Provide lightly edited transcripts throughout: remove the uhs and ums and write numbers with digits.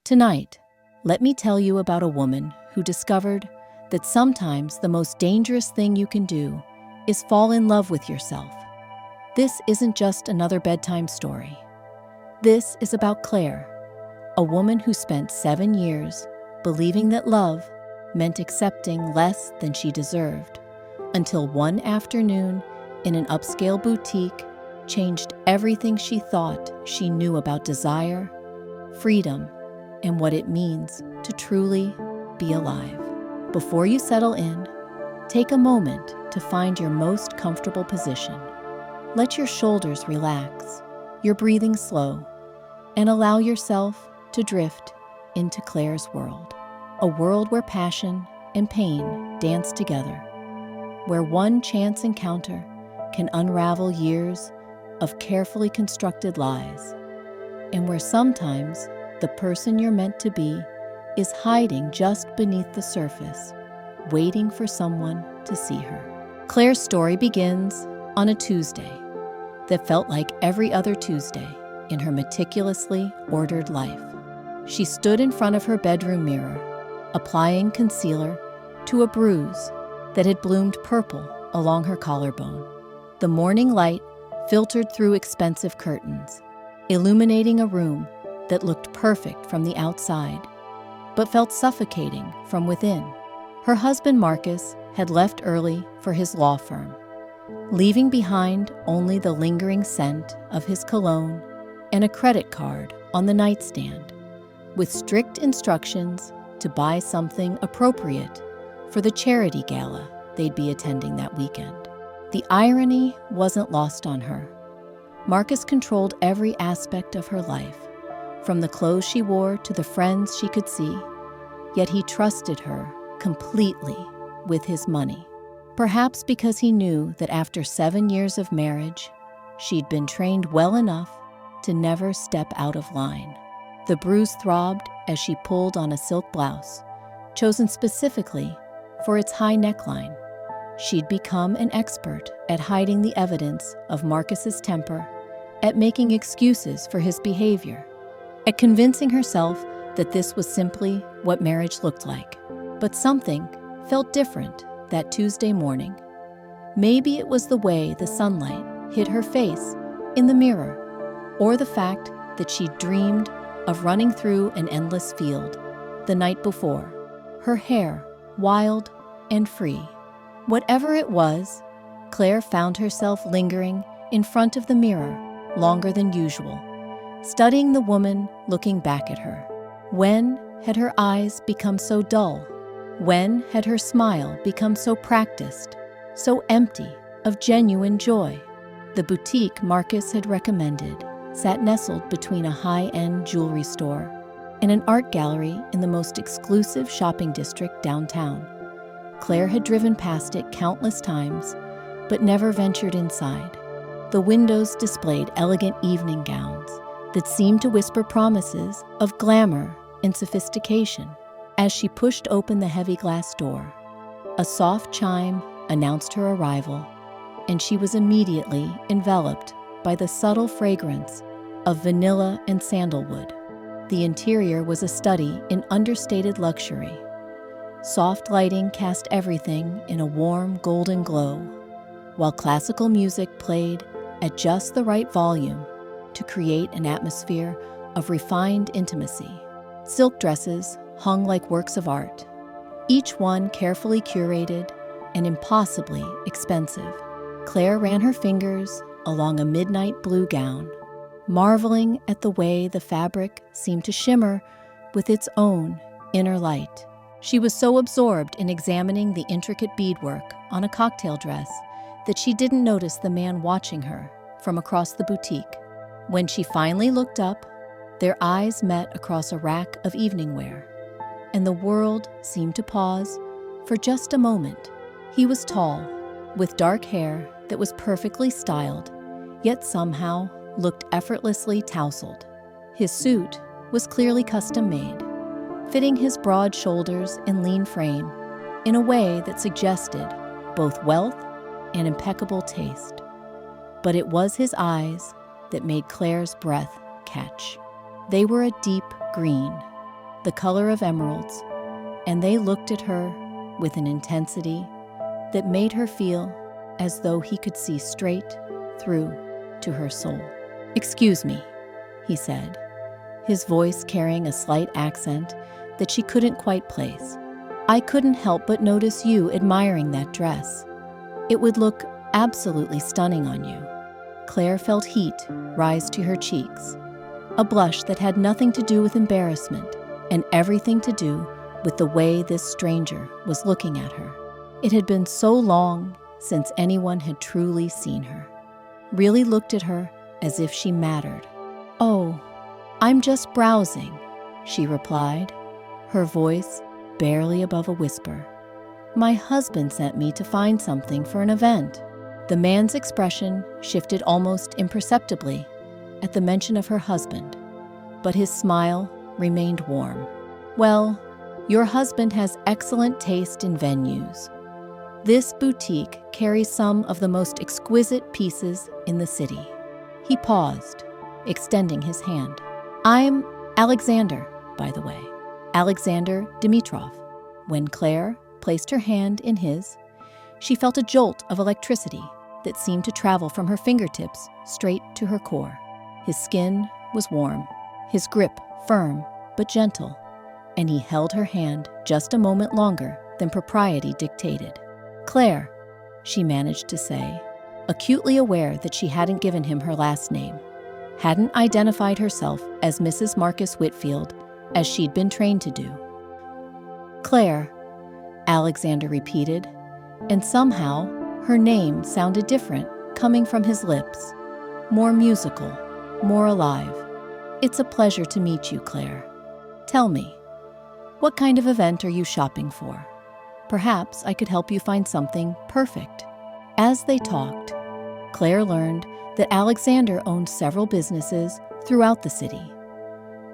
Tonight, let me tell you about a woman who discovered that sometimes the most dangerous thing you can do is fall in love with yourself. This isn't just another bedtime story. This is about Claire, a woman who spent 7 years believing that love meant accepting less than she deserved, until one afternoon in an upscale boutique changed everything she thought she knew about desire, freedom, and what it means to truly be alive. Before you settle in, take a moment to find your most comfortable position. Let your shoulders relax, your breathing slow, and allow yourself to drift into Claire's world. A world where passion and pain dance together, where one chance encounter can unravel years of carefully constructed lies, and where sometimes the person you're meant to be is hiding just beneath the surface, waiting for someone to see her. Claire's story begins on a Tuesday that felt like every other Tuesday in her meticulously ordered life. She stood in front of her bedroom mirror, applying concealer to a bruise that had bloomed purple along her collarbone. The morning light filtered through expensive curtains, illuminating a room that looked perfect from the outside, but felt suffocating from within. Her husband Marcus had left early for his law firm, leaving behind only the lingering scent of his cologne and a credit card on the nightstand, with strict instructions to buy something appropriate for the charity gala they'd be attending that weekend. The irony wasn't lost on her. Marcus controlled every aspect of her life, from the clothes she wore to the friends she could see, yet he trusted her completely with his money. Perhaps because he knew that after 7 years of marriage, she'd been trained well enough to never step out of line. The bruise throbbed as she pulled on a silk blouse, chosen specifically for its high neckline. She'd become an expert at hiding the evidence of Marcus's temper, at making excuses for his behavior, at convincing herself that this was simply what marriage looked like. But something felt different that Tuesday morning. Maybe it was the way the sunlight hit her face in the mirror, or the fact that she dreamed of running through an endless field the night before, her hair wild and free. Whatever it was, Claire found herself lingering in front of the mirror longer than usual, studying the woman looking back at her. When had her eyes become so dull? When had her smile become so practiced, so empty of genuine joy? The boutique Marcus had recommended sat nestled between a high-end jewelry store and an art gallery in the most exclusive shopping district downtown. Claire had driven past it countless times, but never ventured inside. The windows displayed elegant evening gowns that seemed to whisper promises of glamour and sophistication. As she pushed open the heavy glass door, a soft chime announced her arrival, and she was immediately enveloped by the subtle fragrance of vanilla and sandalwood. The interior was a study in understated luxury. Soft lighting cast everything in a warm golden glow, while classical music played at just the right volume to create an atmosphere of refined intimacy. Silk dresses hung like works of art, each one carefully curated and impossibly expensive. Claire ran her fingers along a midnight blue gown, marveling at the way the fabric seemed to shimmer with its own inner light. She was so absorbed in examining the intricate beadwork on a cocktail dress that she didn't notice the man watching her from across the boutique. When she finally looked up, their eyes met across a rack of evening wear, and the world seemed to pause for just a moment. He was tall, with dark hair that was perfectly styled, yet somehow looked effortlessly tousled. His suit was clearly custom-made, fitting his broad shoulders and lean frame in a way that suggested both wealth and impeccable taste. But it was his eyes that made Claire's breath catch. They were a deep green, the color of emeralds, and they looked at her with an intensity that made her feel as though he could see straight through to her soul. "Excuse me," he said, his voice carrying a slight accent that she couldn't quite place. "I couldn't help but notice you admiring that dress. It would look absolutely stunning on you." Claire felt heat rise to her cheeks, a blush that had nothing to do with embarrassment and everything to do with the way this stranger was looking at her. It had been so long since anyone had truly seen her, really looked at her as if she mattered. "Oh, I'm just browsing," she replied, her voice barely above a whisper. "My husband sent me to find something for an event." The man's expression shifted almost imperceptibly at the mention of her husband, but his smile remained warm. "Well, your husband has excellent taste in venues. This boutique carries some of the most exquisite pieces in the city." He paused, extending his hand. "I'm Alexander, by the way, Alexander Dimitrov." When Claire placed her hand in his, she felt a jolt of electricity that seemed to travel from her fingertips straight to her core. His skin was warm, his grip firm but gentle, and he held her hand just a moment longer than propriety dictated. "Claire," she managed to say, acutely aware that she hadn't given him her last name, hadn't identified herself as Mrs. Marcus Whitfield as she'd been trained to do. "Claire," Alexander repeated, and somehow her name sounded different coming from his lips, more musical, more alive. "It's a pleasure to meet you, Claire. Tell me, what kind of event are you shopping for? Perhaps I could help you find something perfect." As they talked, Claire learned that Alexander owned several businesses throughout the city,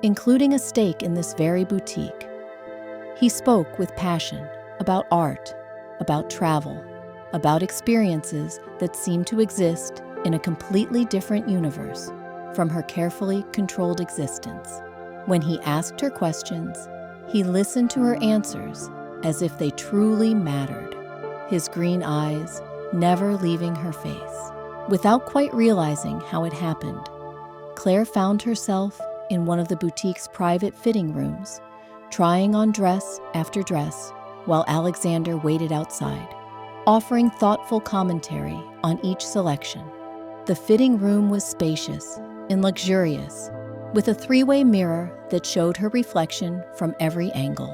including a stake in this very boutique. He spoke with passion about art, about travel, about experiences that seemed to exist in a completely different universe from her carefully controlled existence. When he asked her questions, he listened to her answers as if they truly mattered, his green eyes never leaving her face. Without quite realizing how it happened, Claire found herself in one of the boutique's private fitting rooms, trying on dress after dress while Alexander waited outside, offering thoughtful commentary on each selection. The fitting room was spacious and luxurious, with a three-way mirror that showed her reflection from every angle.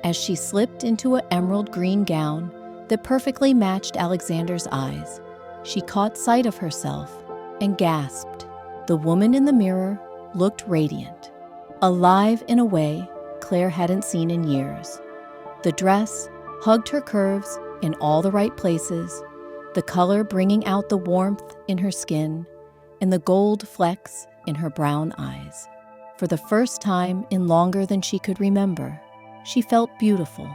As she slipped into an emerald green gown that perfectly matched Alexander's eyes, she caught sight of herself and gasped. The woman in the mirror looked radiant, alive in a way Claire hadn't seen in years. The dress hugged her curves in all the right places, the color bringing out the warmth in her skin and the gold flecks in her brown eyes. For the first time in longer than she could remember, she felt beautiful,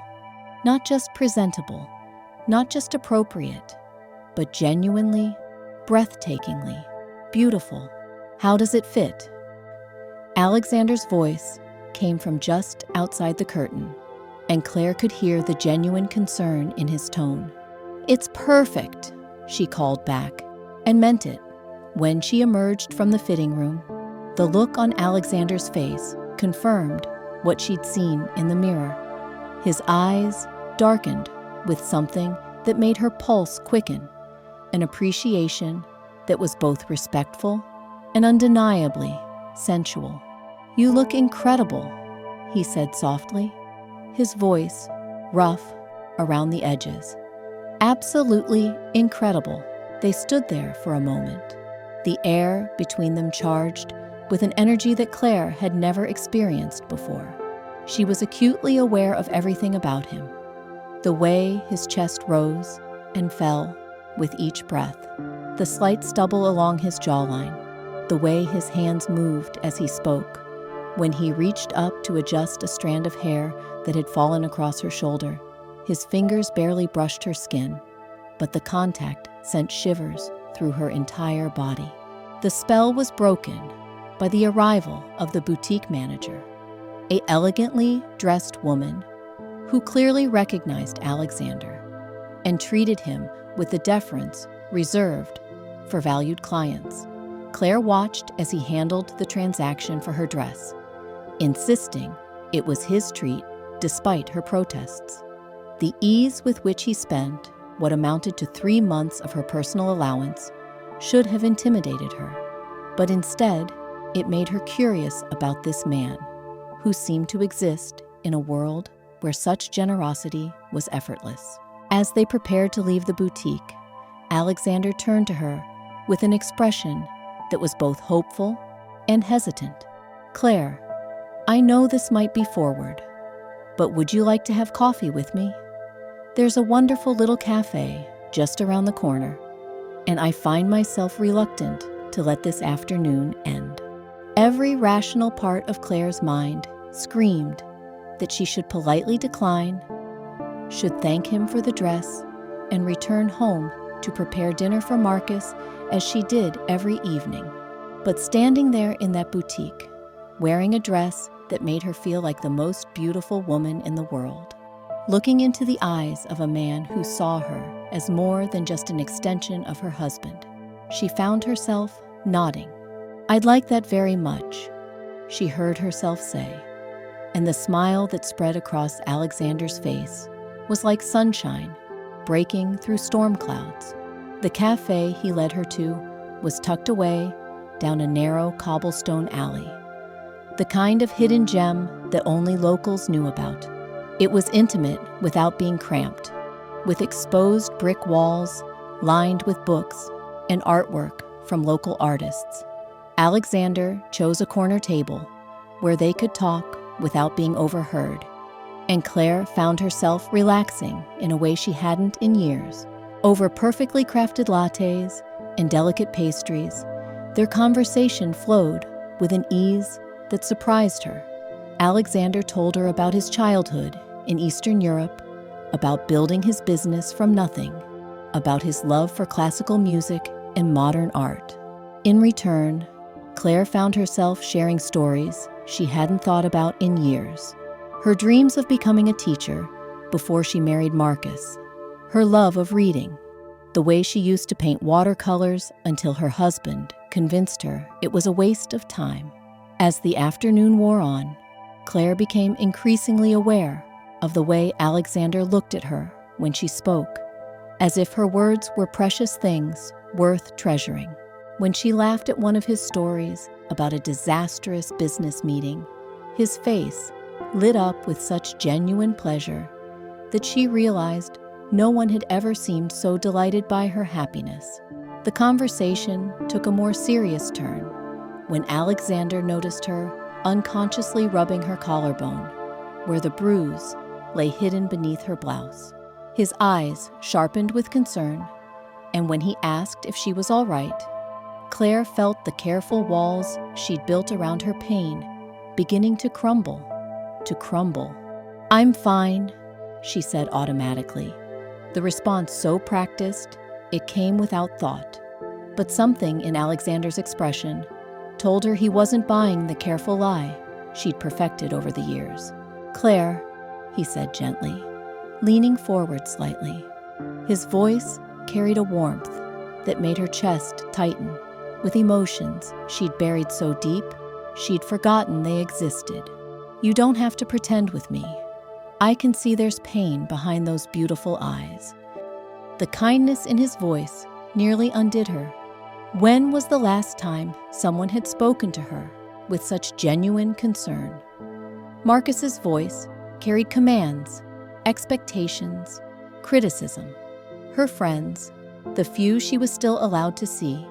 not just presentable, not just appropriate, but genuinely, breathtakingly beautiful. "How does it fit?" Alexander's voice came from just outside the curtain, and Claire could hear the genuine concern in his tone. "It's perfect," she called back, and meant it. When she emerged from the fitting room, the look on Alexander's face confirmed what she'd seen in the mirror. His eyes darkened with something that made her pulse quicken, an appreciation that was both respectful and undeniably sensual. "You look incredible," he said softly, his voice rough around the edges. "Absolutely incredible." They stood there for a moment, the air between them charged with an energy that Claire had never experienced before. She was acutely aware of everything about him, the way his chest rose and fell with each breath, the slight stubble along his jawline, the way his hands moved as he spoke. When he reached up to adjust a strand of hair that had fallen across her shoulder, his fingers barely brushed her skin, but the contact sent shivers through her entire body. The spell was broken by the arrival of the boutique manager, an elegantly dressed woman who clearly recognized Alexander and treated him with the deference reserved for valued clients. Claire watched as he handled the transaction for her dress, insisting it was his treat despite her protests. The ease with which he spent what amounted to 3 months of her personal allowance should have intimidated her, but instead, it made her curious about this man, who seemed to exist in a world where such generosity was effortless. As they prepared to leave the boutique, Alexander turned to her with an expression that was both hopeful and hesitant. "Claire, I know this might be forward, but would you like to have coffee with me? There's a wonderful little cafe just around the corner, and I find myself reluctant to let this afternoon end." Every rational part of Claire's mind screamed that she should politely decline, should thank him for the dress, and return home to prepare dinner for Marcus as she did every evening. But standing there in that boutique, wearing a dress that made her feel like the most beautiful woman in the world, looking into the eyes of a man who saw her as more than just an extension of her husband, she found herself nodding. "I'd like that very much," she heard herself say, and the smile that spread across Alexander's face was like sunshine breaking through storm clouds. The cafe he led her to was tucked away down a narrow cobblestone alley, the kind of hidden gem that only locals knew about. It was intimate without being cramped, with exposed brick walls lined with books and artwork from local artists. Alexander chose a corner table where they could talk without being overheard, and Claire found herself relaxing in a way she hadn't in years. Over perfectly crafted lattes and delicate pastries, their conversation flowed with an ease that surprised her. Alexander told her about his childhood in Eastern Europe, about building his business from nothing, about his love for classical music and modern art. In return, Claire found herself sharing stories she hadn't thought about in years. Her dreams of becoming a teacher before she married Marcus, her love of reading, the way she used to paint watercolors until her husband convinced her it was a waste of time. As the afternoon wore on, Claire became increasingly aware of the way Alexander looked at her when she spoke, as if her words were precious things worth treasuring. When she laughed at one of his stories about a disastrous business meeting, his face lit up with such genuine pleasure that she realized no one had ever seemed so delighted by her happiness. The conversation took a more serious turn when Alexander noticed her unconsciously rubbing her collarbone, where the bruise lay hidden beneath her blouse. His eyes sharpened with concern, and when he asked if she was all right, Claire felt the careful walls she'd built around her pain beginning to crumble. "I'm fine," she said automatically, the response so practiced it came without thought. But something in Alexander's expression told her he wasn't buying the careful lie she'd perfected over the years. "Claire," he said gently, leaning forward slightly. His voice carried a warmth that made her chest tighten with emotions she'd buried so deep she'd forgotten they existed. "You don't have to pretend with me. I can see there's pain behind those beautiful eyes." The kindness in his voice nearly undid her. When was the last time someone had spoken to her with such genuine concern? Marcus's voice carried commands, expectations, criticism. Her friends, the few she was still allowed to see,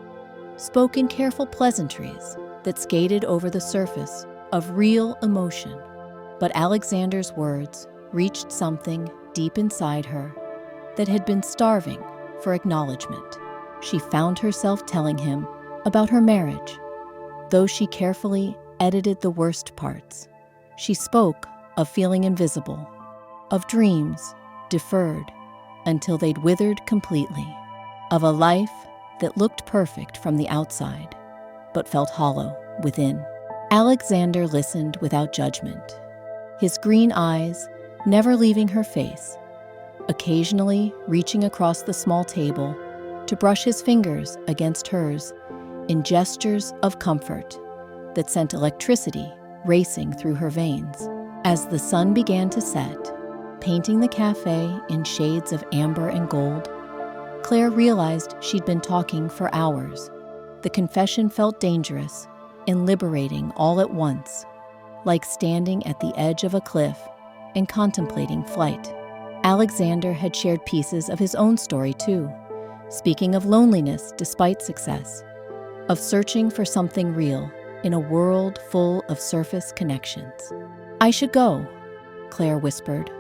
spoke in careful pleasantries that skated over the surface of real emotion. But Alexander's words reached something deep inside her that had been starving for acknowledgement. She found herself telling him about her marriage, though she carefully edited the worst parts. She spoke of feeling invisible, of dreams deferred until they'd withered completely, of a life that looked perfect from the outside, but felt hollow within. Alexander listened without judgment, his green eyes never leaving her face, occasionally reaching across the small table to brush his fingers against hers in gestures of comfort that sent electricity racing through her veins. As the sun began to set, painting the cafe in shades of amber and gold, Claire realized she'd been talking for hours. The confession felt dangerous and liberating all at once, like standing at the edge of a cliff and contemplating flight. Alexander had shared pieces of his own story too, speaking of loneliness despite success, of searching for something real in a world full of surface connections. "I should go," Claire whispered,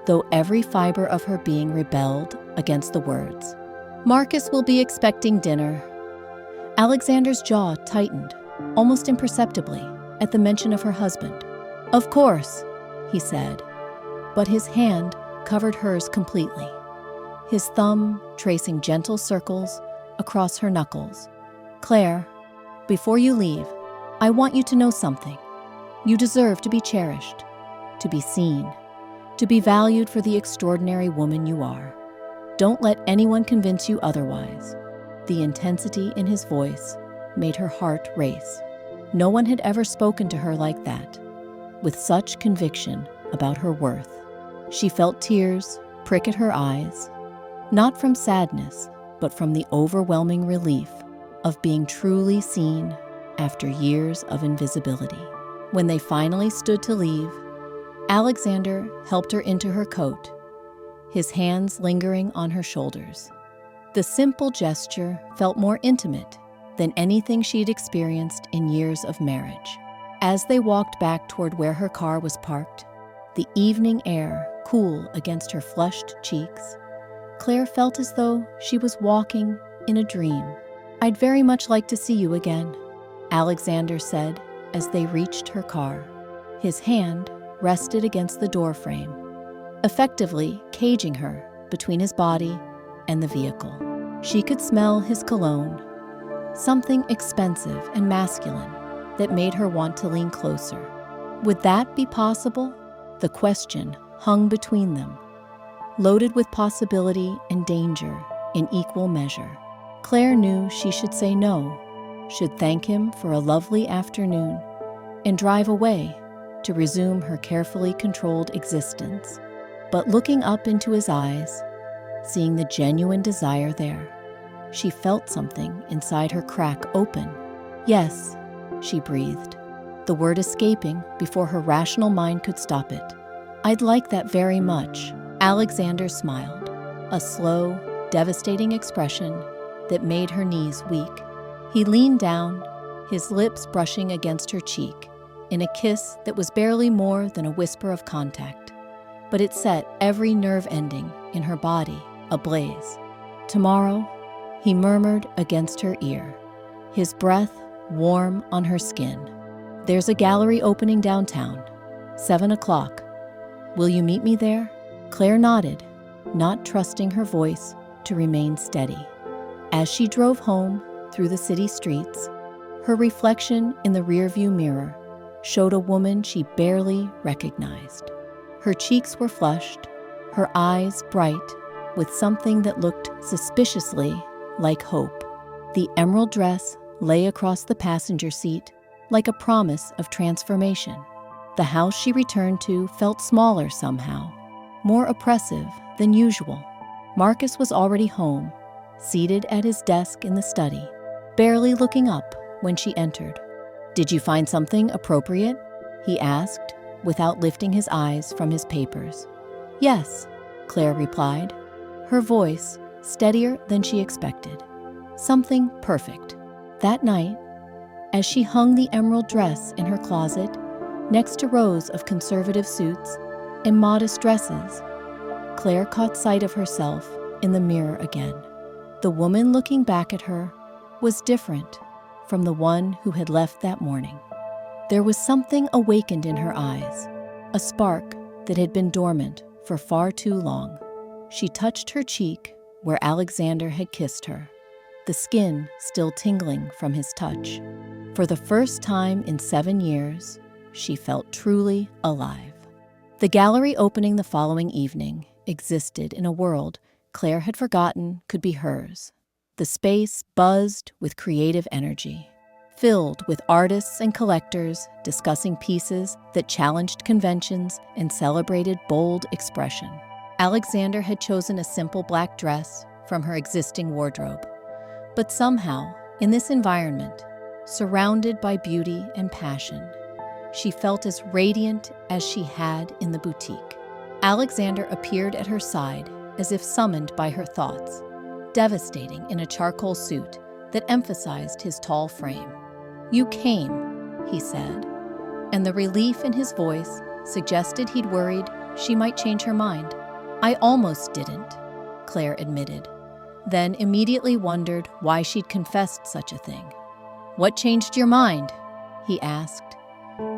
though every fiber of her being rebelled against the words. "Marcus will be expecting dinner." Alexander's jaw tightened, almost imperceptibly, at the mention of her husband. "Of course," he said, but his hand covered hers completely, his thumb tracing gentle circles across her knuckles. "Claire, before you leave, I want you to know something. You deserve to be cherished, to be seen, to be valued for the extraordinary woman you are. Don't let anyone convince you otherwise." The intensity in his voice made her heart race. No one had ever spoken to her like that, with such conviction about her worth. She felt tears prick at her eyes, not from sadness, but from the overwhelming relief of being truly seen after years of invisibility. When they finally stood to leave, Alexander helped her into her coat, his hands lingering on her shoulders. The simple gesture felt more intimate than anything she'd experienced in years of marriage. As they walked back toward where her car was parked, the evening air cool against her flushed cheeks, Claire felt as though she was walking in a dream. "I'd very much like to see you again," Alexander said as they reached her car. His hand rested against the doorframe, effectively caging her between his body and the vehicle. She could smell his cologne, something expensive and masculine that made her want to lean closer. Would that be possible? The question hung between them, loaded with possibility and danger in equal measure. Claire knew she should say no, should thank him for a lovely afternoon, and drive away to resume her carefully controlled existence. But looking up into his eyes, seeing the genuine desire there, she felt something inside her crack open. "Yes," she breathed, the word escaping before her rational mind could stop it. "I'd like that very much." Alexander smiled, a slow, devastating expression that made her knees weak. He leaned down, his lips brushing against her cheek, in a kiss that was barely more than a whisper of contact, but it set every nerve ending in her body ablaze. "Tomorrow," he murmured against her ear, his breath warm on her skin. "There's a gallery opening downtown, 7 o'clock. Will you meet me there?" Claire nodded, not trusting her voice to remain steady. As she drove home through the city streets, her reflection in the rearview mirror showed a woman she barely recognized. Her cheeks were flushed, her eyes bright with something that looked suspiciously like hope. The emerald dress lay across the passenger seat like a promise of transformation. The house she returned to felt smaller somehow, more oppressive than usual. Marcus was already home, seated at his desk in the study, barely looking up when she entered. "Did you find something appropriate?" he asked, without lifting his eyes from his papers. "Yes," Claire replied, her voice steadier than she expected. "Something perfect." That night, as she hung the emerald dress in her closet, next to rows of conservative suits and modest dresses, Claire caught sight of herself in the mirror again. The woman looking back at her was different from the one who had left that morning. There was something awakened in her eyes, a spark that had been dormant for far too long. She touched her cheek where Alexander had kissed her, the skin still tingling from his touch. For the first time in 7 years, she felt truly alive. The gallery opening the following evening existed in a world Claire had forgotten could be hers. The space buzzed with creative energy, filled with artists and collectors discussing pieces that challenged conventions and celebrated bold expression. Alexander had chosen a simple black dress from her existing wardrobe, but somehow, in this environment, surrounded by beauty and passion, she felt as radiant as she had in the boutique. Alexander appeared at her side as if summoned by her thoughts, devastating in a charcoal suit that emphasized his tall frame. "You came," he said, and the relief in his voice suggested he'd worried she might change her mind. "I almost didn't," Claire admitted, then immediately wondered why she'd confessed such a thing. "What changed your mind?" he asked,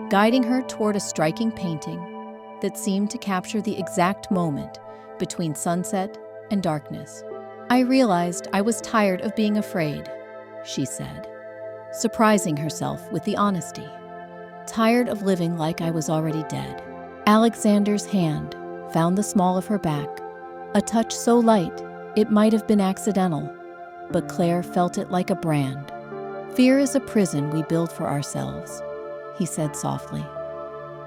guiding her toward a striking painting that seemed to capture the exact moment between sunset and darkness. "I realized I was tired of being afraid," she said, surprising herself with the honesty. "Tired of living like I was already dead." Alexander's hand found the small of her back, a touch so light it might have been accidental, but Claire felt it like a brand. "Fear is a prison we build for ourselves," he said softly.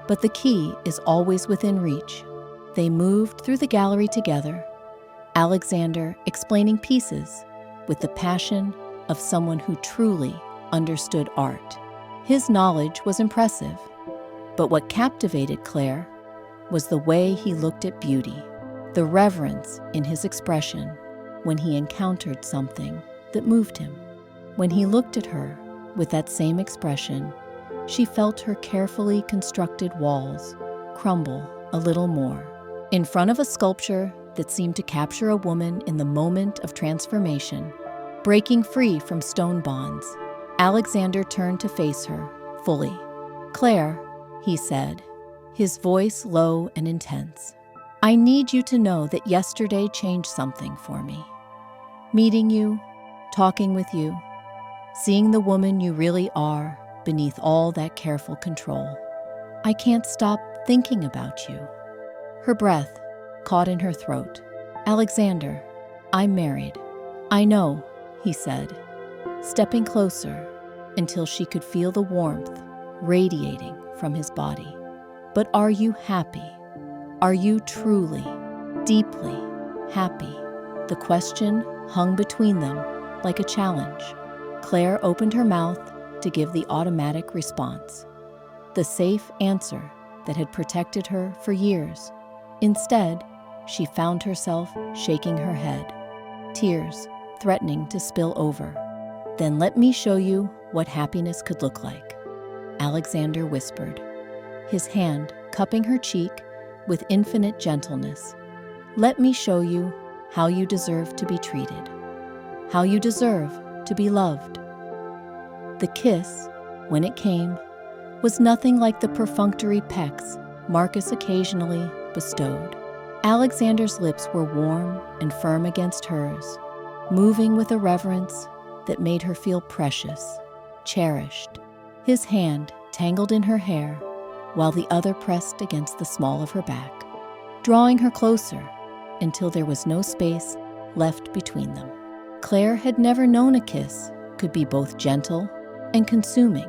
"But the key is always within reach." They moved through the gallery together, Alexander explaining pieces with the passion of someone who truly understood art. His knowledge was impressive, but what captivated Claire was the way he looked at beauty, the reverence in his expression when he encountered something that moved him. When he looked at her with that same expression, she felt her carefully constructed walls crumble a little more. In front of a sculpture that seemed to capture a woman in the moment of transformation, breaking free from stone bonds, Alexander turned to face her fully. "Claire," he said, his voice low and intense, "I need you to know that yesterday changed something for me. Meeting you, talking with you, seeing the woman you really are beneath all that careful control. I can't stop thinking about you." Her breath caught in her throat. "Alexander, I'm married." "I know," he said, stepping closer until she could feel the warmth radiating from his body. "But are you happy? Are you truly, deeply happy?" The question hung between them like a challenge. Claire opened her mouth to give the automatic response, the safe answer that had protected her for years. Instead, she found herself shaking her head, tears threatening to spill over. "Then let me show you what happiness could look like," Alexander whispered, his hand cupping her cheek with infinite gentleness. "Let me show you how you deserve to be treated, how you deserve to be loved." The kiss, when it came, was nothing like the perfunctory pecks Marcus occasionally bestowed. Alexander's lips were warm and firm against hers, moving with a reverence that made her feel precious, cherished. His hand tangled in her hair, while the other pressed against the small of her back, drawing her closer until there was no space left between them. Claire had never known a kiss could be both gentle and consuming,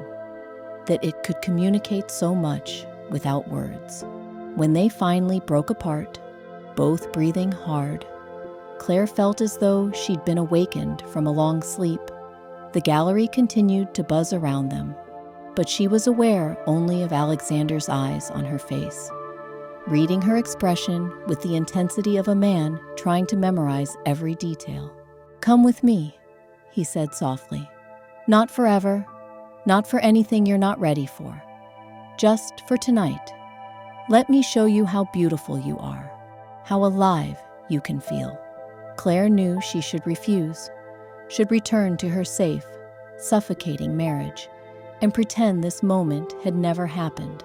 that it could communicate so much without words. When they finally broke apart, both breathing hard, Claire felt as though she'd been awakened from a long sleep. The gallery continued to buzz around them, but she was aware only of Alexander's eyes on her face, reading her expression with the intensity of a man trying to memorize every detail. "Come with me," he said softly. "Not forever, not for anything you're not ready for. Just for tonight. Let me show you how beautiful you are, how alive you can feel." Claire knew she should refuse, should return to her safe, suffocating marriage, and pretend this moment had never happened.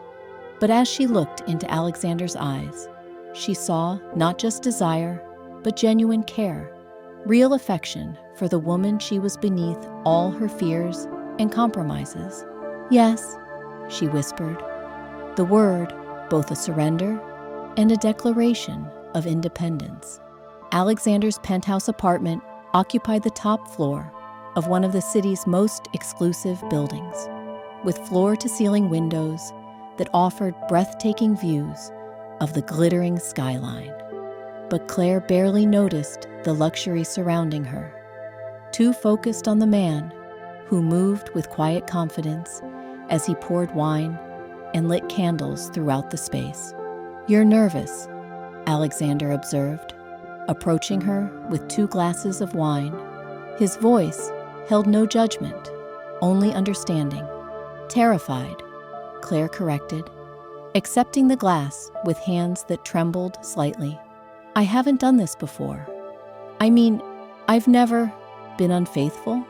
But as she looked into Alexander's eyes, she saw not just desire, but genuine care, real affection for the woman she was beneath all her fears and compromises. "Yes," she whispered, the word both a surrender and a declaration of independence. Alexander's penthouse apartment occupied the top floor of one of the city's most exclusive buildings, with floor-to-ceiling windows that offered breathtaking views of the glittering skyline. But Claire barely noticed the luxury surrounding her, too focused on the man who moved with quiet confidence as he poured wine and lit candles throughout the space. "You're nervous," Alexander observed, approaching her with 2 glasses of wine. His voice held no judgment, only understanding. "Terrified," Claire corrected, accepting the glass with hands that trembled slightly. "I haven't done this before. I mean, I've never been unfaithful?"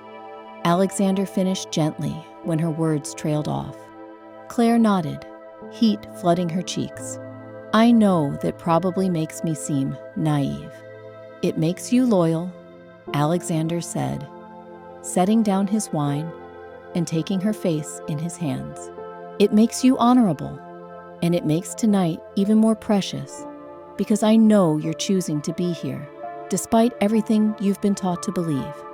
Alexander finished gently when her words trailed off. Claire nodded, heat flooding her cheeks. "I know that probably makes me seem naive. It makes you loyal," Alexander said, setting down his wine and taking her face in his hands. "It makes you honorable, and it makes tonight even more precious, because I know you're choosing to be here, despite everything you've been taught to believe."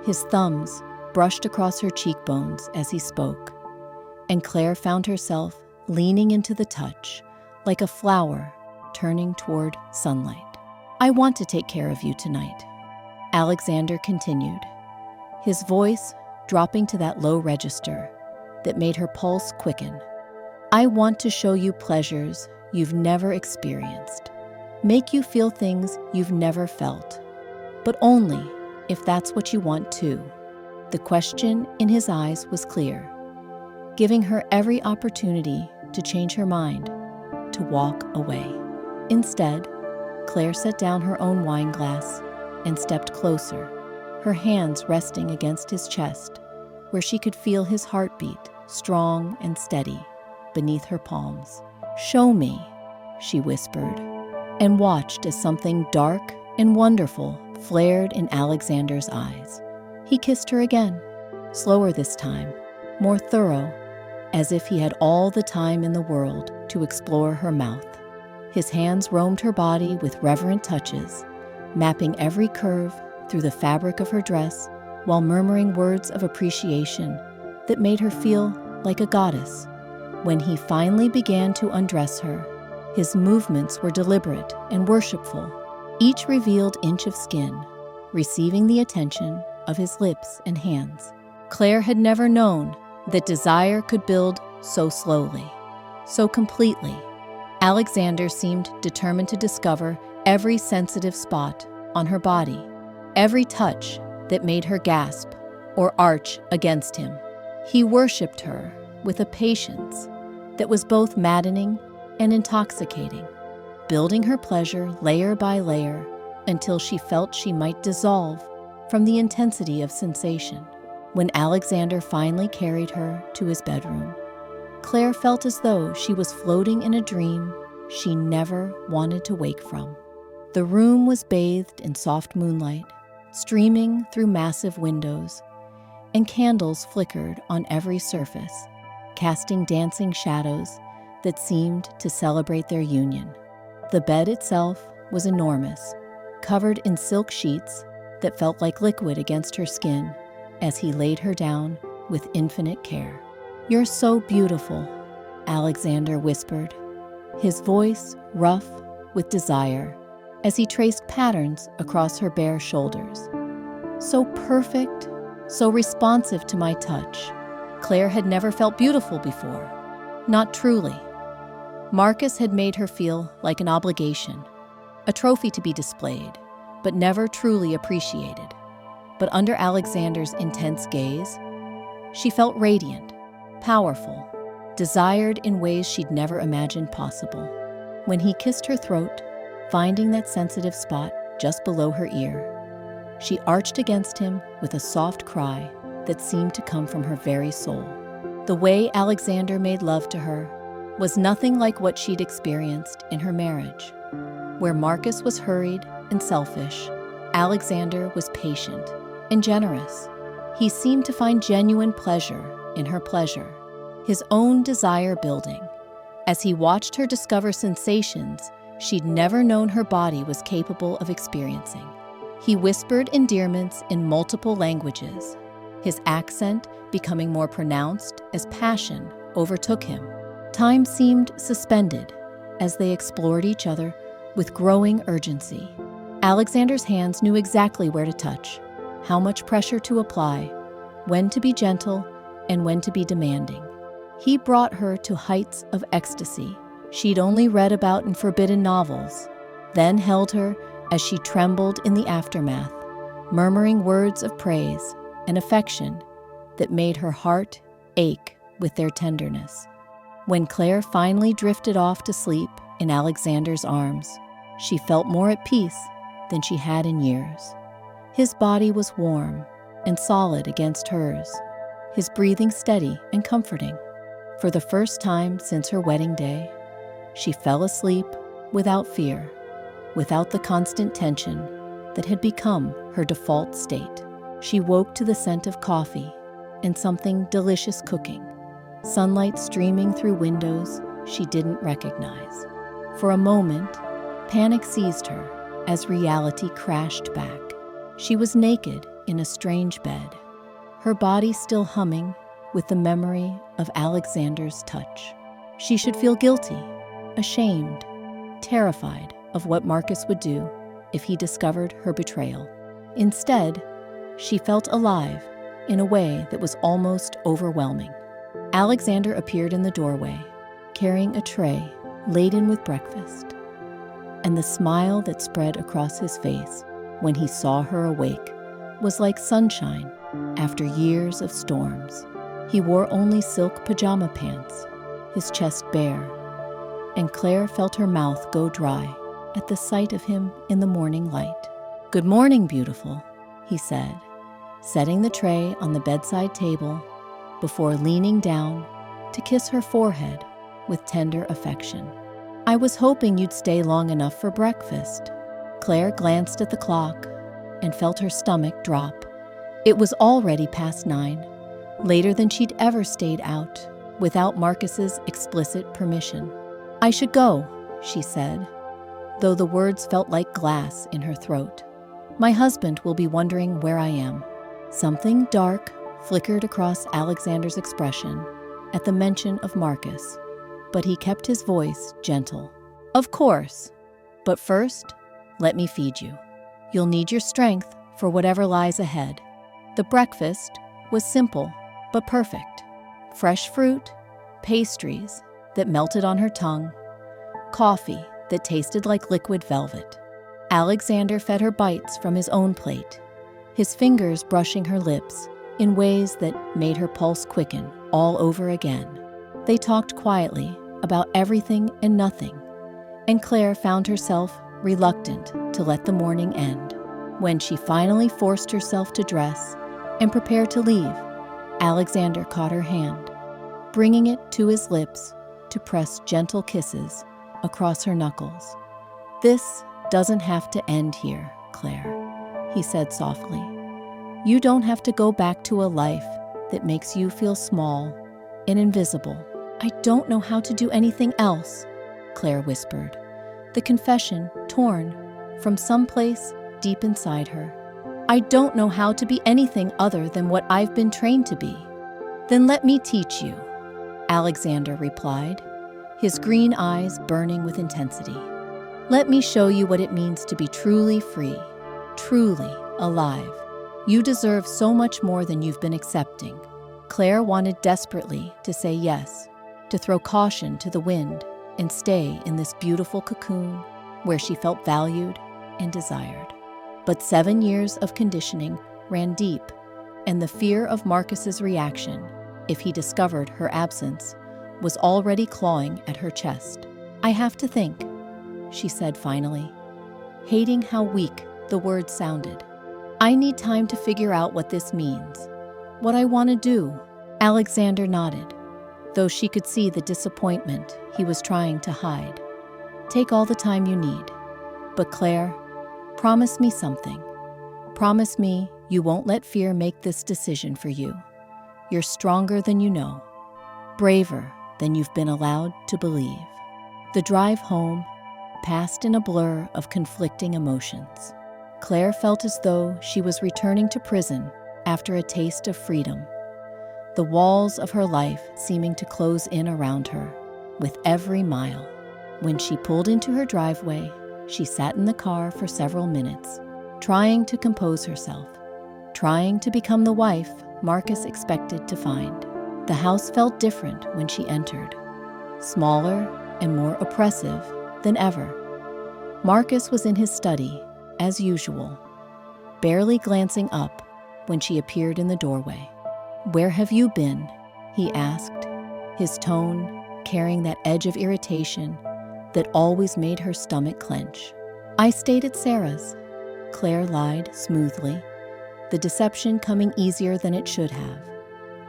His thumbs brushed across her cheekbones as he spoke, and Claire found herself leaning into the touch like a flower turning toward sunlight. "I want to take care of you tonight," Alexander continued, his voice dropping to that low register that made her pulse quicken. "I want to show you pleasures you've never experienced, make you feel things you've never felt, but only if that's what you want too." The question in his eyes was clear, giving her every opportunity to change her mind, to walk away. Instead, Claire set down her own wine glass and stepped closer, her hands resting against his chest, where she could feel his heartbeat, strong and steady, beneath her palms. "Show me," she whispered, and watched as something dark and wonderful flared in Alexander's eyes. He kissed her again, slower this time, more thorough, as if he had all the time in the world to explore her mouth. His hands roamed her body with reverent touches, mapping every curve through the fabric of her dress while murmuring words of appreciation that made her feel like a goddess. When he finally began to undress her, his movements were deliberate and worshipful, each revealed inch of skin receiving the attention of his lips and hands. Claire had never known that desire could build so slowly, so completely. Alexander seemed determined to discover every sensitive spot on her body, every touch that made her gasp or arch against him. He worshipped her with a patience that was both maddening and intoxicating, building her pleasure layer by layer until she felt she might dissolve from the intensity of sensation. When Alexander finally carried her to his bedroom, Claire felt as though she was floating in a dream she never wanted to wake from. The room was bathed in soft moonlight, streaming through massive windows, and candles flickered on every surface, casting dancing shadows that seemed to celebrate their union. The bed itself was enormous, covered in silk sheets that felt like liquid against her skin as he laid her down with infinite care. "You're so beautiful," Alexander whispered, his voice rough with desire as he traced patterns across her bare shoulders. "So perfect, so responsive to my touch." Claire had never felt beautiful before, not truly. Marcus had made her feel like an obligation, a trophy to be displayed, but never truly appreciated. But under Alexander's intense gaze, she felt radiant, powerful, desired in ways she'd never imagined possible. When he kissed her throat, finding that sensitive spot just below her ear, she arched against him with a soft cry that seemed to come from her very soul. The way Alexander made love to her was nothing like what she'd experienced in her marriage. Where Marcus was hurried and selfish, Alexander was patient and generous. He seemed to find genuine pleasure in her pleasure, his own desire building, as he watched her discover sensations she'd never known her body was capable of experiencing. He whispered endearments in multiple languages, his accent becoming more pronounced as passion overtook him. Time seemed suspended as they explored each other with growing urgency. Alexander's hands knew exactly where to touch, how much pressure to apply, when to be gentle, and when to be demanding. He brought her to heights of ecstasy she'd only read about in forbidden novels, then held her as she trembled in the aftermath, murmuring words of praise and affection that made her heart ache with their tenderness. When Claire finally drifted off to sleep in Alexander's arms, she felt more at peace than she had in years. His body was warm and solid against hers, his breathing steady and comforting. For the first time since her wedding day, she fell asleep without fear, without the constant tension that had become her default state. She woke to the scent of coffee and something delicious cooking, sunlight streaming through windows she didn't recognize. For a moment, panic seized her as reality crashed back. She was naked in a strange bed, her body still humming with the memory of Alexander's touch. She should feel guilty, ashamed, terrified of what Marcus would do if he discovered her betrayal. Instead, she felt alive in a way that was almost overwhelming. Alexander appeared in the doorway, carrying a tray laden with breakfast, and the smile that spread across his face when he saw her awake was like sunshine after years of storms. He wore only silk pajama pants, his chest bare, and Claire felt her mouth go dry at the sight of him in the morning light. "Good morning, beautiful," he said, setting the tray on the bedside table before leaning down to kiss her forehead with tender affection. "I was hoping you'd stay long enough for breakfast." Claire glanced at the clock and felt her stomach drop. It was already past 9, later than she'd ever stayed out without Marcus's explicit permission. "I should go," she said, though the words felt like glass in her throat. "My husband will be wondering where I am." Something dark flickered across Alexander's expression at the mention of Marcus, but he kept his voice gentle. "Of course, but first, let me feed you. You'll need your strength for whatever lies ahead." The breakfast was simple but perfect. Fresh fruit, pastries that melted on her tongue, coffee that tasted like liquid velvet. Alexander fed her bites from his own plate, his fingers brushing her lips in ways that made her pulse quicken all over again. They talked quietly about everything and nothing, and Claire found herself reluctant to let the morning end. When she finally forced herself to dress and prepare to leave, Alexander caught her hand, bringing it to his lips to press gentle kisses across her knuckles. "This doesn't have to end here, Claire," he said softly. "You don't have to go back to a life that makes you feel small and invisible." "I don't know how to do anything else," Claire whispered, the confession torn from someplace deep inside her. "I don't know how to be anything other than what I've been trained to be." "Then let me teach you," Alexander replied, his green eyes burning with intensity. "Let me show you what it means to be truly free, truly alive. You deserve so much more than you've been accepting." Claire wanted desperately to say yes, to throw caution to the wind and stay in this beautiful cocoon where she felt valued and desired. But 7 years of conditioning ran deep, and the fear of Marcus's reaction, if he discovered her absence, was already clawing at her chest. "I have to think," she said finally, hating how weak the words sounded. "I need time to figure out what this means, what I want to do." Alexander nodded, though she could see the disappointment he was trying to hide. "Take all the time you need. But Claire, promise me something. Promise me you won't let fear make this decision for you. You're stronger than you know, braver than you've been allowed to believe." The drive home, passed in a blur of conflicting emotions. Claire felt as though she was returning to prison after a taste of freedom, the walls of her life seeming to close in around her with every mile. When she pulled into her driveway, she sat in the car for several minutes, trying to compose herself, trying to become the wife Marcus expected to find. The house felt different when she entered, smaller and more oppressive than ever. Marcus was in his study, as usual, barely glancing up when she appeared in the doorway. "Where have you been?" he asked, his tone carrying that edge of irritation that always made her stomach clench. "I stayed at Sarah's," Claire lied smoothly, the deception coming easier than it should have.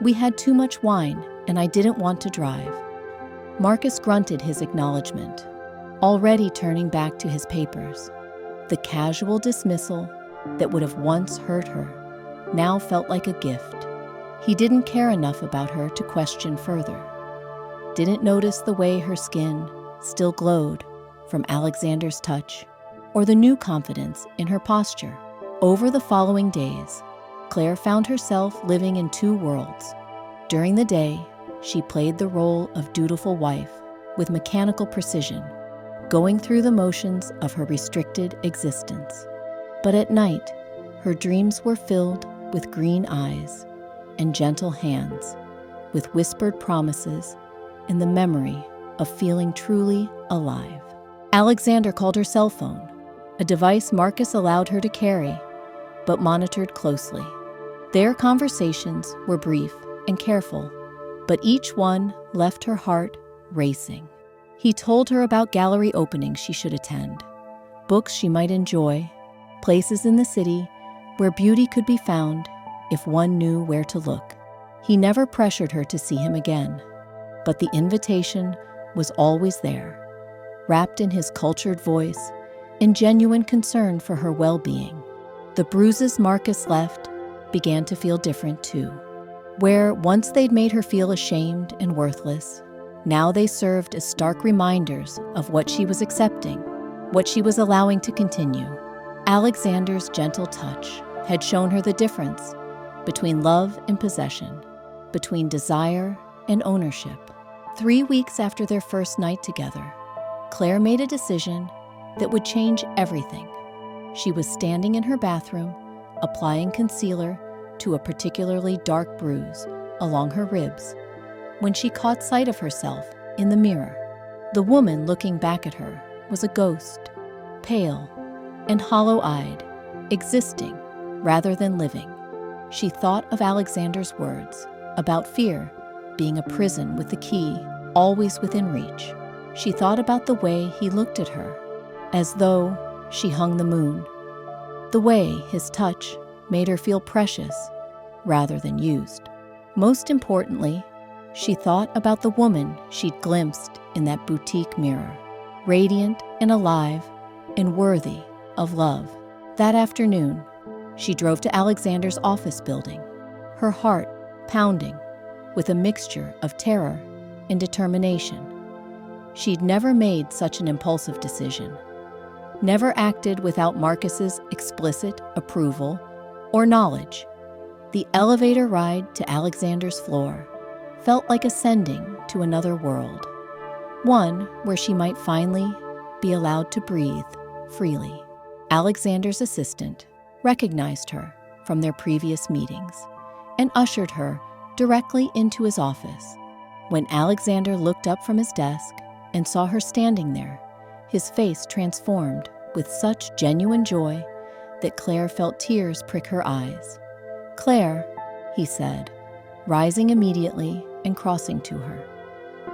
"We had too much wine, and I didn't want to drive." Marcus grunted his acknowledgement, already turning back to his papers. The casual dismissal that would have once hurt her now felt like a gift. He didn't care enough about her to question further. Didn't notice the way her skin still glowed from Alexander's touch, or the new confidence in her posture. Over the following days, Claire found herself living in two worlds. During the day, she played the role of dutiful wife with mechanical precision, going through the motions of her restricted existence. But at night, her dreams were filled with green eyes and gentle hands, with whispered promises and the memory of feeling truly alive. Alexander called her cell phone, a device Marcus allowed her to carry, but monitored closely. Their conversations were brief and careful, but each one left her heart racing. He told her about gallery openings she should attend, books she might enjoy, places in the city where beauty could be found if one knew where to look. He never pressured her to see him again, but the invitation was always there, wrapped in his cultured voice and genuine concern for her well-being. The bruises Marcus left began to feel different too. Where once they'd made her feel ashamed and worthless, now they served as stark reminders of what she was accepting, what she was allowing to continue. Alexander's gentle touch had shown her the difference between love and possession, between desire and ownership. 3 weeks after their first night together, Claire made a decision that would change everything. She was standing in her bathroom, applying concealer to a particularly dark bruise along her ribs, when she caught sight of herself in the mirror. The woman looking back at her was a ghost, pale and hollow-eyed, existing rather than living. She thought of Alexander's words about fear being a prison with the key always within reach. She thought about the way he looked at her, as though she hung the moon, the way his touch made her feel precious rather than used. Most importantly, she thought about the woman she'd glimpsed in that boutique mirror, radiant and alive and worthy of love. That afternoon, she drove to Alexander's office building, her heart pounding with a mixture of terror and determination. She'd never made such an impulsive decision, never acted without Marcus's explicit approval or knowledge. The elevator ride to Alexander's floor felt like ascending to another world, one where she might finally be allowed to breathe freely. Alexander's assistant recognized her from their previous meetings and ushered her directly into his office. When Alexander looked up from his desk and saw her standing there, his face transformed with such genuine joy that Claire felt tears prick her eyes. "Claire," he said, rising immediately and crossing to her.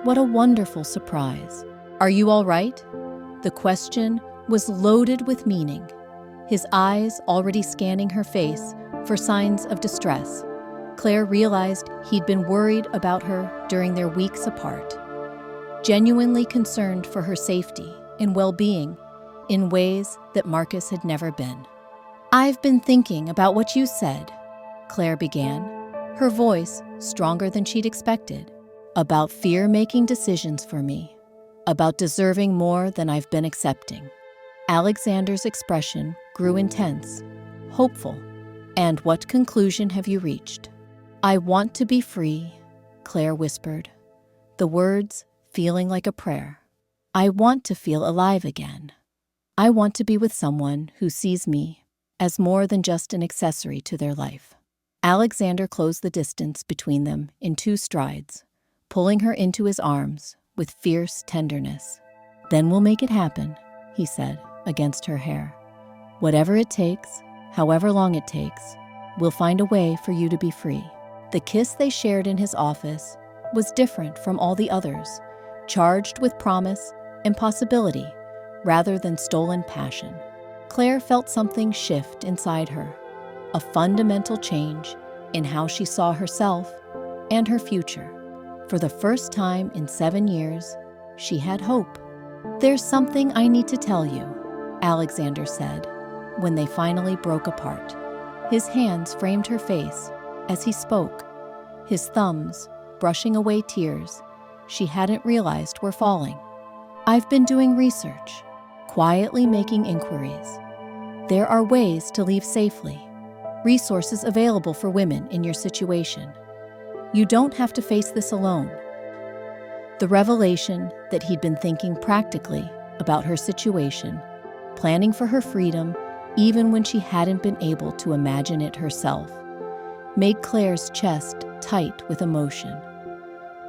"What a wonderful surprise. Are you all right?" The question was loaded with meaning, his eyes already scanning her face for signs of distress. Claire realized he'd been worried about her during their weeks apart, genuinely concerned for her safety and well-being in ways that Marcus had never been. "I've been thinking about what you said," Claire began, her voice stronger than she'd expected, "about fear making decisions for me. about deserving more than I've been accepting. Alexander's expression grew intense, hopeful. And what conclusion have you reached? I want to be free, Claire whispered, the words feeling like a prayer. I want to feel alive again. I want to be with someone who sees me as more than just an accessory to their life. Alexander closed the distance between them in 2 strides, pulling her into his arms with fierce tenderness. Then we'll make it happen, he said, against her hair. Whatever it takes, however long it takes, we'll find a way for you to be free. The kiss they shared in his office was different from all the others, charged with promise and possibility rather than stolen passion. Claire felt something shift inside her, a fundamental change in how she saw herself and her future. For the first time in 7 years, she had hope. There's something I need to tell you, Alexander said, when they finally broke apart. His hands framed her face as he spoke, his thumbs brushing away tears she hadn't realized were falling. I've been doing research, quietly making inquiries. There are ways to leave safely, resources available for women in your situation. You don't have to face this alone. The revelation that he'd been thinking practically about her situation, planning for her freedom even when she hadn't been able to imagine it herself, made Claire's chest tight with emotion.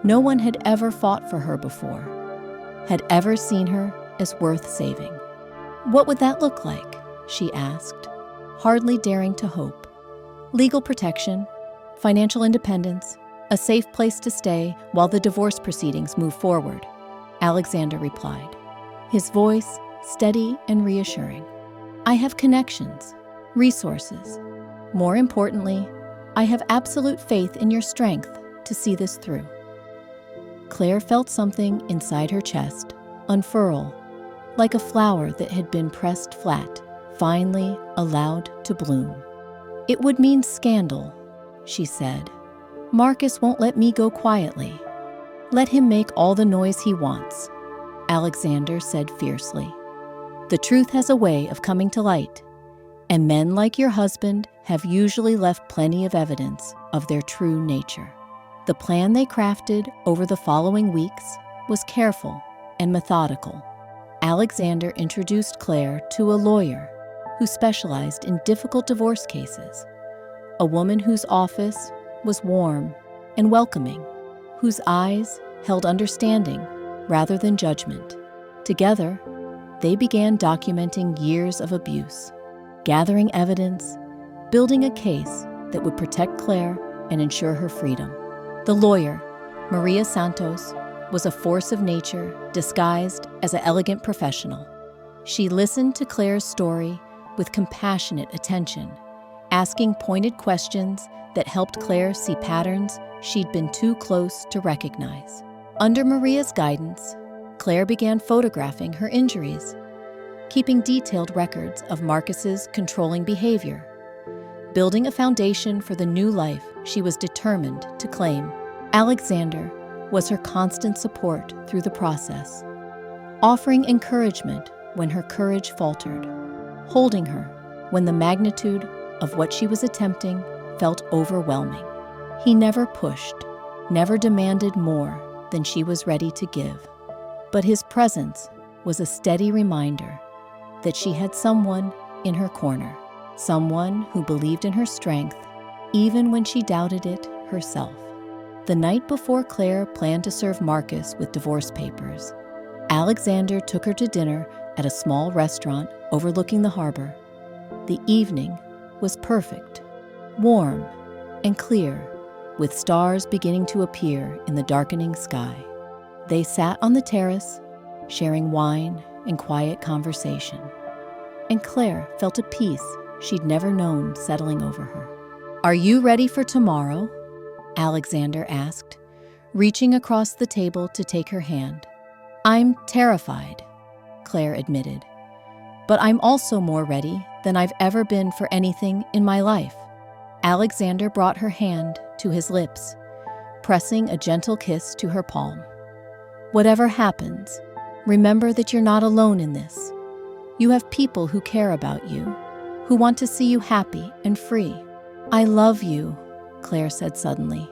No one had ever fought for her before, had ever seen her as worth saving. What would that look like? She asked, hardly daring to hope. Legal protection, financial independence, a safe place to stay while the divorce proceedings move forward, Alexander replied, his voice steady and reassuring. I have connections, resources. More importantly, I have absolute faith in your strength to see this through. Claire felt something inside her chest unfurl, like a flower that had been pressed flat, finally allowed to bloom. It would mean scandal, she said. Marcus won't let me go quietly. Let him make all the noise he wants, Alexander said fiercely. The truth has a way of coming to light, and men like your husband have usually left plenty of evidence of their true nature. The plan they crafted over the following weeks was careful and methodical. Alexander introduced Claire to a lawyer who specialized in difficult divorce cases, a woman whose office was warm and welcoming, whose eyes held understanding rather than judgment. Together, they began documenting years of abuse, gathering evidence, building a case that would protect Claire and ensure her freedom. The lawyer, Maria Santos, was a force of nature disguised as an elegant professional. She listened to Claire's story with compassionate attention, asking pointed questions that helped Claire see patterns she'd been too close to recognize. Under Maria's guidance, Claire began photographing her injuries, keeping detailed records of Marcus's controlling behavior, building a foundation for the new life she was determined to claim. Alexander was her constant support through the process, offering encouragement when her courage faltered, holding her when the magnitude of what she was attempting felt overwhelming. He never pushed, never demanded more than she was ready to give, but his presence was a steady reminder that she had someone in her corner, someone who believed in her strength even when she doubted it herself. The night before Claire planned to serve Marcus with divorce papers, Alexander took her to dinner at a small restaurant overlooking the harbor. The evening was perfect, warm and clear, with stars beginning to appear in the darkening sky. They sat on the terrace, sharing wine and quiet conversation, and Claire felt a peace she'd never known settling over her. Are you ready for tomorrow? Alexander asked, reaching across the table to take her hand. I'm terrified, Claire admitted, but I'm also more ready than I've ever been for anything in my life. Alexander brought her hand to his lips, pressing a gentle kiss to her palm. Whatever happens, Remember that you're not alone in this. You have people who care about you, who want to see you happy and free. I love you, Claire said suddenly,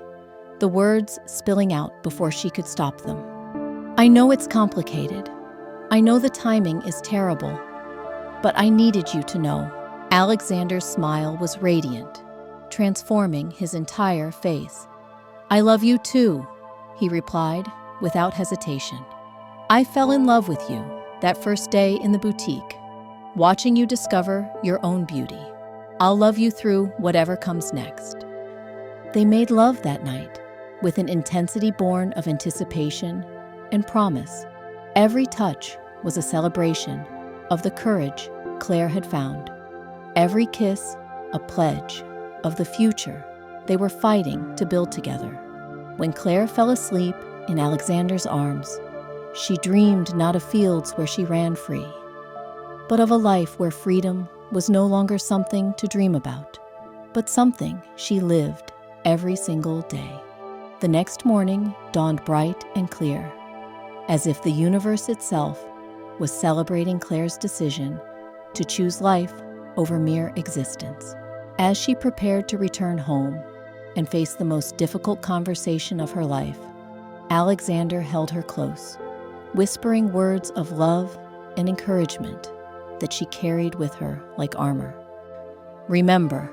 the words spilling out before she could stop them. I know it's complicated. I know the timing is terrible. But I needed you to know. Alexander's smile was radiant, transforming his entire face. I love you too, he replied without hesitation. I fell in love with you that first day in the boutique, watching you discover your own beauty. I'll love you through whatever comes next. They made love that night, with an intensity born of anticipation and promise. Every touch was a celebration of the courage Claire had found. Every kiss, a pledge of the future they were fighting to build together. When Claire fell asleep in Alexander's arms, she dreamed not of fields where she ran free, but of a life where freedom was no longer something to dream about, but something she lived every single day. The next morning dawned bright and clear, as if the universe itself was celebrating Claire's decision to choose life over mere existence. As she prepared to return home and face the most difficult conversation of her life, Alexander held her close, whispering words of love and encouragement that she carried with her like armor. Remember,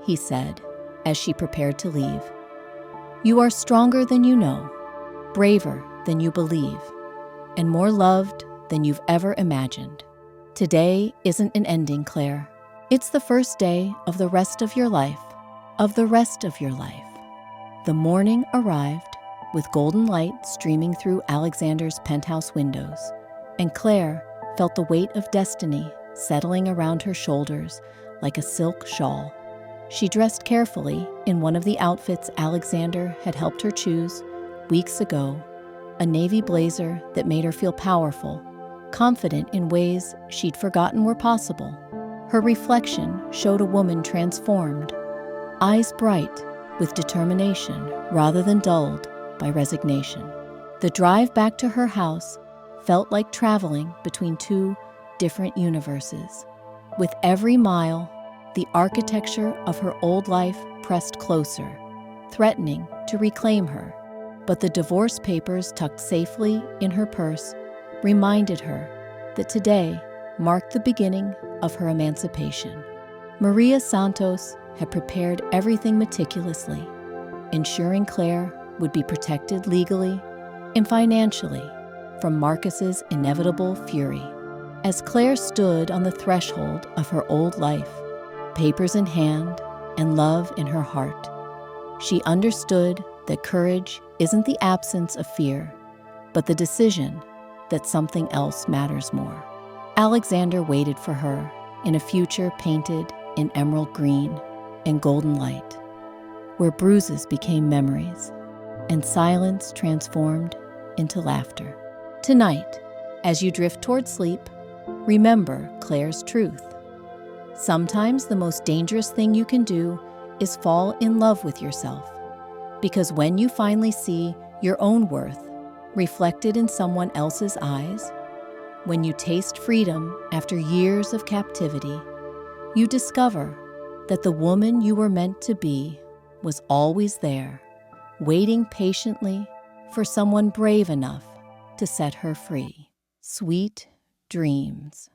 he said as she prepared to leave, you are stronger than you know, braver than you believe, and more loved than you've ever imagined. Today isn't an ending, Claire. It's the first day of the rest of your life, of the rest of your life. The morning arrived with golden light streaming through Alexander's penthouse windows, and Claire felt the weight of destiny settling around her shoulders like a silk shawl. She dressed carefully in one of the outfits Alexander had helped her choose weeks ago, a navy blazer that made her feel powerful, confident in ways she'd forgotten were possible. Her reflection showed a woman transformed, eyes bright with determination rather than dulled by resignation. The drive back to her house felt like traveling between two different universes. With every mile, the architecture of her old life pressed closer, threatening to reclaim her. But the divorce papers tucked safely in her purse reminded her that today marked the beginning of her emancipation. Maria Santos had prepared everything meticulously, ensuring Claire would be protected legally and financially from Marcus's inevitable fury. As Claire stood on the threshold of her old life, papers in hand and love in her heart, she understood that courage isn't the absence of fear, but the decision that something else matters more. Alexander waited for her in a future painted in emerald green and golden light, where bruises became memories and silence transformed into laughter. Tonight, as you drift toward sleep, remember Claire's truth. Sometimes the most dangerous thing you can do is fall in love with yourself, because when you finally see your own worth reflected in someone else's eyes, when you taste freedom after years of captivity, you discover that the woman you were meant to be was always there, waiting patiently for someone brave enough to set her free. Sweet dreams.